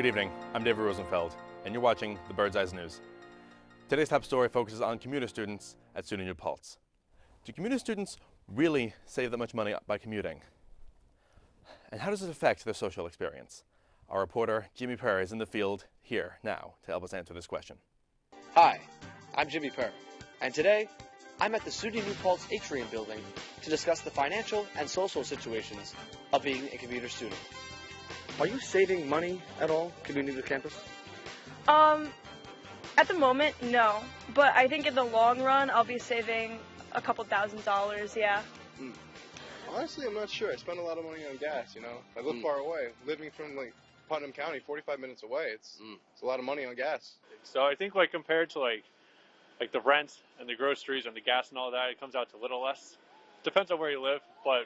Good evening, I'm David Rosenfeld, and you're watching the Bird's Eyes News. Today's top story focuses on commuter students at SUNY New Paltz. Do commuter students really save that much money by commuting? And how does it affect their social experience? Our reporter, Jimmy Perry, is in the field here now to help us answer this question. Hi, I'm Jimmy Perry, and today I'm at the SUNY New Paltz Atrium building to discuss the financial and social situations of being a commuter student. Are you saving money at all commuting to campus? At the moment, no. But I think in the long run, I'll be saving a couple $1,000s, yeah. Honestly, I'm not sure. I spend a lot of money on gas, you know. I live far away. Living from, Putnam County, 45 minutes away, it's a lot of money on gas. So I think, compared to, the rent and the groceries and the gas and all that, it comes out to a little less. Depends on where you live, but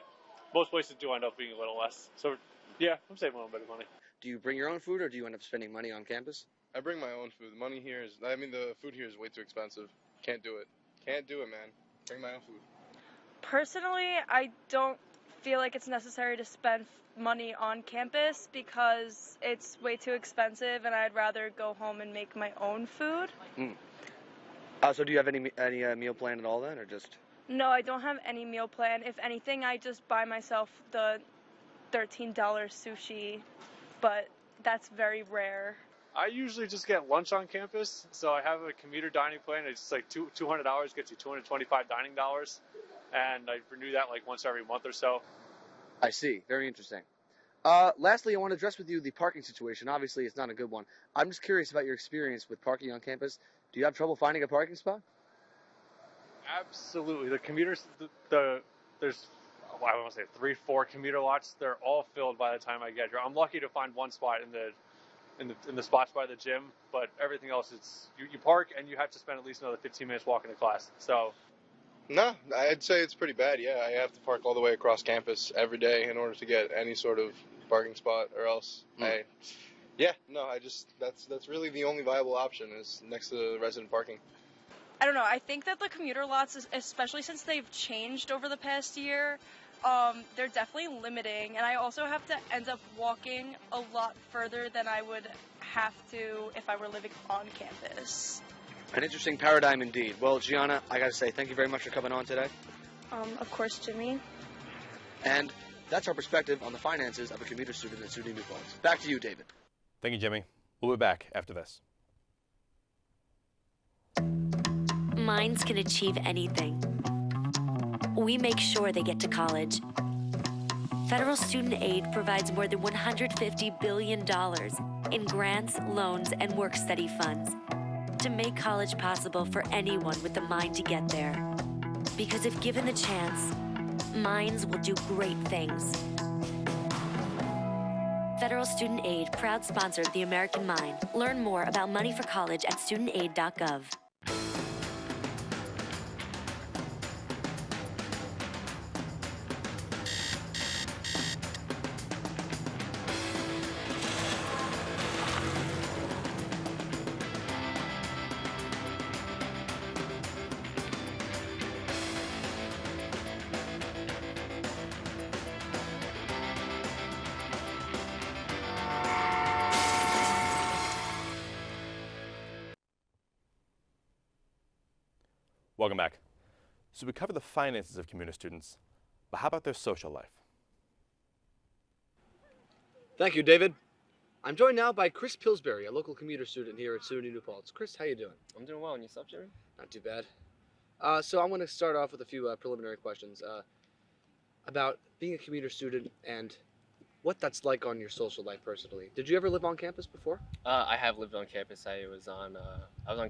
most places do end up being a little less. So, yeah, I'm saving a little bit of money. Do you bring your own food, or do you end up spending money on campus? I bring my own food. The food here is way too expensive. Can't do it. Can't do it, man. Bring my own food. Personally, I don't feel like it's necessary to spend money on campus because it's way too expensive, and I'd rather go home and make my own food. So do you have any meal plan at all then, or just? No, I don't have any meal plan. If anything, I just buy myself the $13 sushi, but that's very rare. I usually just get lunch on campus, so I have a commuter dining plan. It's $200 gets you $225 dining dollars, and I renew that once every month or so. I see. Very interesting. Lastly, I want to address with you the parking situation. Obviously, it's not a good one. I'm just curious about your experience with parking on campus. Do you have trouble finding a parking spot? Absolutely. The commuters, there's, I want to say 3-4 commuter lots. They're all filled by the time I get here. I'm lucky to find one spot in the spots by the gym, but everything else, it's you park and you have to spend at least another 15 minutes walking to class. So. No, I'd say it's pretty bad, yeah. I have to park all the way across campus every day in order to get any sort of parking spot, or else that's really the only viable option is next to the resident parking. I don't know. I think that the commuter lots, especially since they've changed over the past year, they're definitely limiting. And I also have to end up walking a lot further than I would have to if I were living on campus. An interesting paradigm indeed. Well, Gianna, I gotta say, thank you very much for coming on today. Of course, Jimmy. And that's our perspective on the finances of a commuter student at SUNY New Paltz. Back to you, David. Thank you, Jimmy. We'll be back after this. Minds can achieve anything. We make sure they get to college. Federal student aid provides more than $150 billion in grants, loans, and work-study funds to make college possible for anyone with the mind to get there. Because if given the chance, minds will do great things. Federal Student Aid, proud sponsor of the American Mind. Learn more about money for college at studentaid.gov. Welcome back. So we covered the finances of commuter students, but how about their social life? Thank you, David. I'm joined now by Chris Pillsbury, a local commuter student here at SUNY New Paltz. Chris, how you doing? I'm doing well, and yourself, Jimmy? Not too bad. So I'm going to start off with a few preliminary questions about being a commuter student and what that's like on your social life personally. Did you ever live on campus before? I have lived on campus. I was on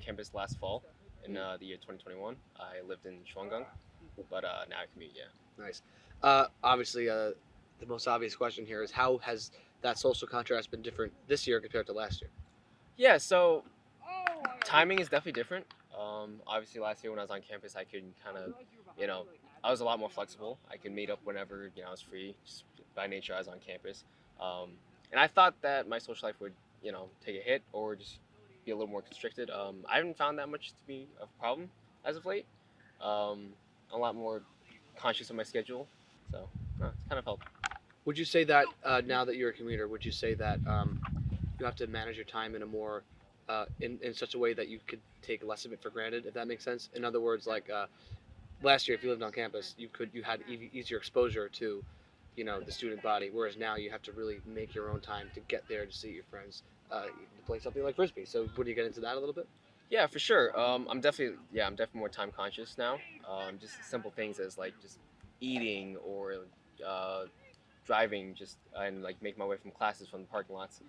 campus last fall in the year 2021. I lived in Shwangung, but now I commute, yeah. Nice. Obviously, the most obvious question here is how has that social contrast been different this year compared to last year? Yeah, so timing is definitely different. Obviously, last year when I was on campus, I could kind of, I was a lot more flexible. I could meet up whenever, I was free, just by nature I was on campus. And I thought that my social life would, take a hit or just be a little more constricted. I haven't found that much to be a problem as of late. A lot more conscious of my schedule, so it's kind of helped. Would you say that now that you're a commuter, would you say that you have to manage your time in a more in such a way that you could take less of it for granted, if that makes sense. In other words, like last year, if you lived on campus, you had easier exposure to, you know, the student body, whereas now you have to really make your own time to get there to see your friends, to play something like frisbee. So, would you get into that a little bit? Yeah, for sure. I'm definitely more time conscious now. Just simple things as like just eating or driving, just and like make my way from classes from the parking lots.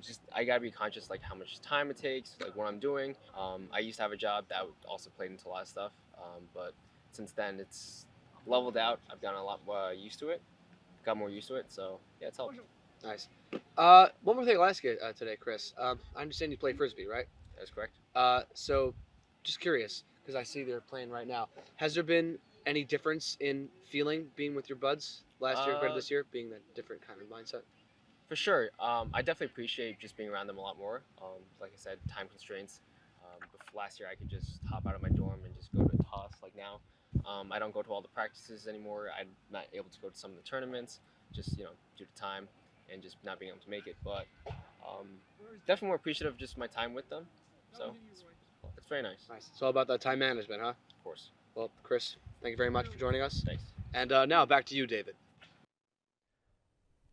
Just I gotta be conscious like how much time it takes, like what I'm doing. I used to have a job that also played into a lot of stuff, but since then it's leveled out. I've gotten a lot used to it, got more used to it. So yeah, it's helped. Nice. One more thing I'll ask you today, Chris. I understand you play frisbee, right? That's correct. So, just curious, because I see they're playing right now. Has there been any difference in feeling being with your buds last year compared to this year, being that different kind of mindset? For sure. I definitely appreciate just being around them a lot more. Like I said, time constraints. Last year I could just hop out of my dorm and just go to toss like now. I don't go to all the practices anymore. I'm not able to go to some of the tournaments, just due to time and just not being able to make it. But definitely more appreciative of just my time with them. So it's very nice. Nice. It's all about that time management, huh? Of course. Well, Chris, thank you very much for joining us. Thanks. And now back to you, David.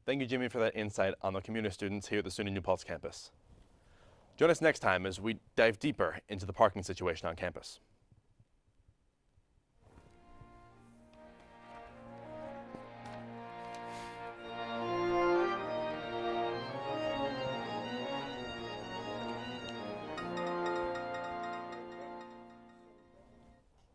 Thank you, Jimmy, for that insight on the commuter students here at the SUNY New Paltz campus. Join us next time as we dive deeper into the parking situation on campus.